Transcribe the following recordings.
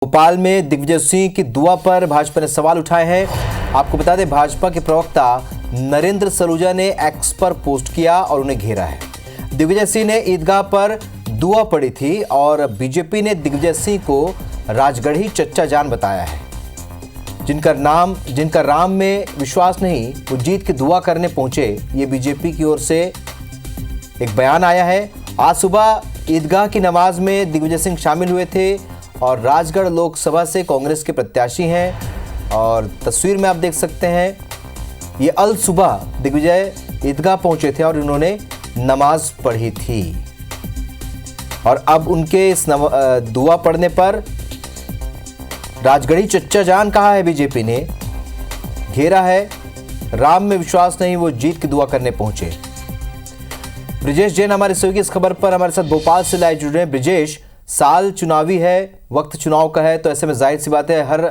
भोपाल में दिग्विजय सिंह की दुआ पर भाजपा ने सवाल उठाए हैं। आपको बता दें, भाजपा के प्रवक्ता नरेंद्र सलूजा ने एक्स पर पोस्ट किया और उन्हें घेरा है। दिग्विजय सिंह ने ईदगाह पर दुआ पढ़ी थी और बीजेपी ने दिग्विजय सिंह को राजगढ़ी चच्चा जान बताया है। जिनका राम में विश्वास नहीं, वो जीत की दुआ करने पहुंचे, ये बीजेपी की ओर से एक बयान आया है। आज सुबह ईदगाह की नमाज में दिग्विजय सिंह शामिल हुए थे और राजगढ़ लोकसभा से कांग्रेस के प्रत्याशी हैं। और तस्वीर में आप देख सकते हैं, ये अल सुबह दिग्विजय ईदगाह पहुंचे थे और उन्होंने नमाज पढ़ी थी। और अब उनके इस दुआ पढ़ने पर राजगढ़ी चच्चा जान कहा है, बीजेपी ने घेरा है। राम में विश्वास नहीं, वो जीत की दुआ करने पहुंचे। ब्रिजेश जैन हमारे सहयोगी इस खबर पर हमारे साथ भोपाल से लाइव जुड़ रहे हैं। ब्रिजेश, साल चुनावी है, वक्त चुनाव का है, तो ऐसे में जाहिर सी बात है हर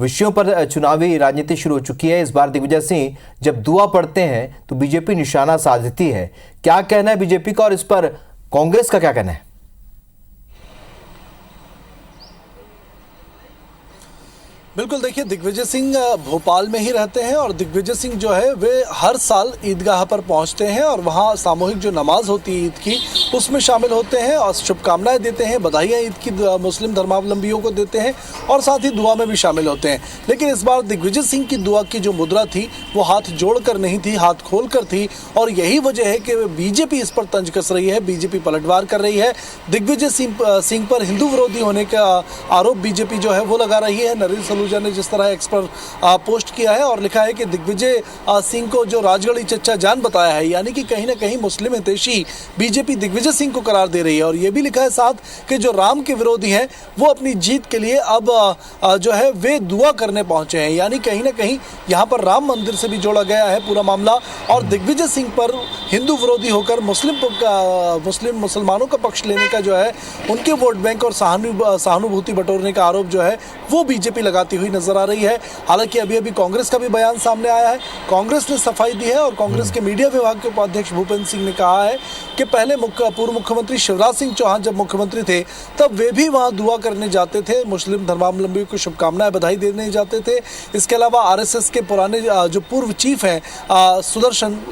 विषयों पर चुनावी राजनीति शुरू हो चुकी है। इस बार दिग्विजय सिंह जब दुआ पढ़ते हैं तो बीजेपी निशाना साधती है। क्या कहना है बीजेपी का और इस पर कांग्रेस का क्या कहना है? बिल्कुल, देखिए, दिग्विजय सिंह भोपाल में ही रहते हैं और दिग्विजय सिंह जो है वे हर साल ईदगाह पर पहुंचते हैं और वहां सामूहिक जो नमाज होती है ईद की, उसमें शामिल होते हैं और शुभकामनाएं देते हैं, बधाइयां ईद की मुस्लिम धर्मावलंबियों को देते हैं और साथ ही दुआ में भी शामिल होते हैं। लेकिन इस बार दिग्विजय सिंह की दुआ की जो मुद्रा थी वो हाथ जोड़कर नहीं थी, हाथ खोलकर थी। और यही वजह है कि बीजेपी इस पर तंज कस रही है, बीजेपी पलटवार कर रही है। दिग्विजय सिंह पर हिंदू विरोधी होने का आरोप बीजेपी जो है वो लगा रही है। नरेंद्र सलूजा ने जिस तरह एक्स पर पोस्ट किया है और लिखा है कि दिग्विजय सिंह को जो राजगढ़ी चच्चा जान बताया है, यानी कि कहीं ना कहीं मुस्लिम हितैषी बीजेपी दिग्विजय सिंह को करार दे रही है। और ये भी लिखा है साथ कि जो राम के विरोधी हैं वो अपनी जीत के लिए अब जो है वे दुआ करने पहुंचे हैं। यानी कहीं ना कहीं यहाँ पर राम मंदिर से भी जोड़ा गया है पूरा मामला और दिग्विजय सिंह पर हिंदू विरोधी होकर मुसलमानों का पक्ष लेने का जो है, उनके वोट बैंक और सहानुभूति बटोरने का आरोप जो है वो बीजेपी लगाती हुई नजर आ रही है। हालांकि अभी अभी कांग्रेस का भी बयान सामने आया है। कांग्रेस ने सफाई दी है और कांग्रेस के मीडिया विभाग के उपाध्यक्ष भूपेंद्र सिंह ने कहा है कि पहले पूर्व मुख्यमंत्री शिवराज सिंह चौहान जब मुख्यमंत्री थे तब वे भी वहां दुआ करने जाते थे, मुस्लिम धर्मावलंबियों को शुभकामनाएं बधाई देने जाते थे। इसके अलावा आरएसएस के पुराने जो पूर्व चीफ हैं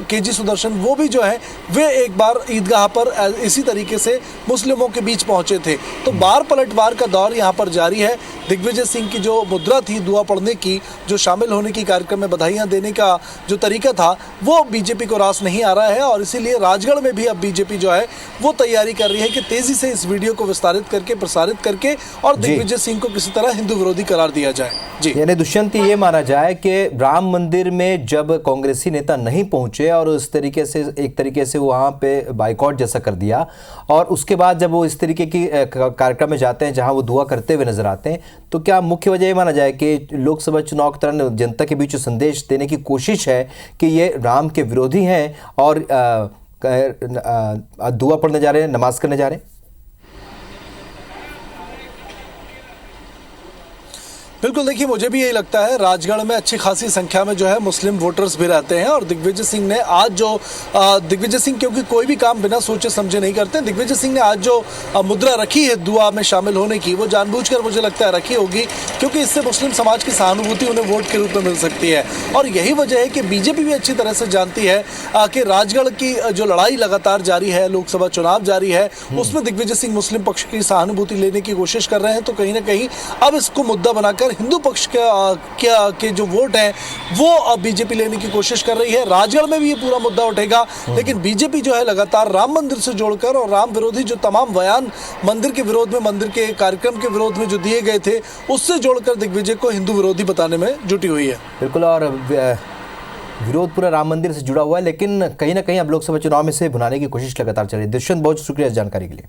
केजी सुदर्शन, वो भी जो है वे एक बार ईदगाह पर इसी तरीके से मुस्लिमों के बीच पहुंचे थे। तो बार पलटवार का दौर यहाँ पर जारी है। दिग्विजय सिंह की जो मुद्रा थी दुआ पढ़ने की, जो शामिल होने की कार्यक्रम में बधाइयां देने का जो तरीका था, वो बीजेपी को रास नहीं आ रहा है और इसीलिए राजगढ़ में भी अब बीजेपी जो है वो तैयारी कर रही है कि तेजी से इस वीडियो को विस्तारित करके प्रसारित करके और दिग्विजय सिंह को किसी तरह हिंदू विरोधी करार दिया जाए। जी, यानी दुष्यंत, ये माना जाए कि राम मंदिर में जब कांग्रेसी नेता नहीं पहुंचे और उस तरीके से एक तरीके से वहां पे बाइकआउट जैसा कर दिया और उसके बाद जब वो इस तरीके की कार्यक्रम में जाते हैं जहां वो दुआ करते हुए नजर आते हैं, तो क्या मुख्य वजह ये माना जाए कि लोकसभा चुनाव के दौरान जनता के बीच संदेश देने की कोशिश है कि ये राम के विरोधी हैं और दुआ पढ़ने जा रहे हैं, नमाज करने जा रहे हैं? बिल्कुल, देखिए, मुझे भी यही लगता है। राजगढ़ में अच्छी खासी संख्या में जो है मुस्लिम वोटर्स भी रहते हैं और दिग्विजय सिंह ने आज जो दिग्विजय सिंह क्योंकि कोई भी काम बिना सोचे समझे नहीं करते, दिग्विजय सिंह ने आज जो मुद्रा रखी है दुआ में शामिल होने की, वो जानबूझकर मुझे लगता है रखी होगी क्योंकि इससे मुस्लिम समाज की सहानुभूति उन्हें वोट के रूप में मिल सकती है। और यही वजह है कि बीजेपी भी अच्छी तरह से जानती है कि राजगढ़ की जो लड़ाई लगातार जारी है, लोकसभा चुनाव जारी है, उसमें दिग्विजय सिंह मुस्लिम पक्ष की सहानुभूति लेने की कोशिश कर रहे हैं। तो कहीं ना कहीं अब इसको मुद्दा बनाकर हिंदू पक्ष के जो वोट हैं वो बीजेपी लेने की कोशिश कर रही है। राजगढ़ में भी ये पूरा मुद्दा उठेगा, लेकिन बीजेपी जो है लगातार राम मंदिर से जोड़कर और राम विरोधी जो तमाम बयान मंदिर के विरोध में, मंदिर के कार्यक्रम के विरोध में जो दिए गए थे, उससे जोड़कर दिग्विजय को हिंदू विरोधी बताने में जुटी हुई है। बिल्कुल, और विरोध पूरा राम मंदिर से जुड़ा हुआ है, लेकिन कहीं ना कहीं अब लोकसभा चुनाव में से भुनाने की कोशिश लगातार चल रही है। दुष्यंत, बहुत शुक्रिया इस जानकारी के लिए।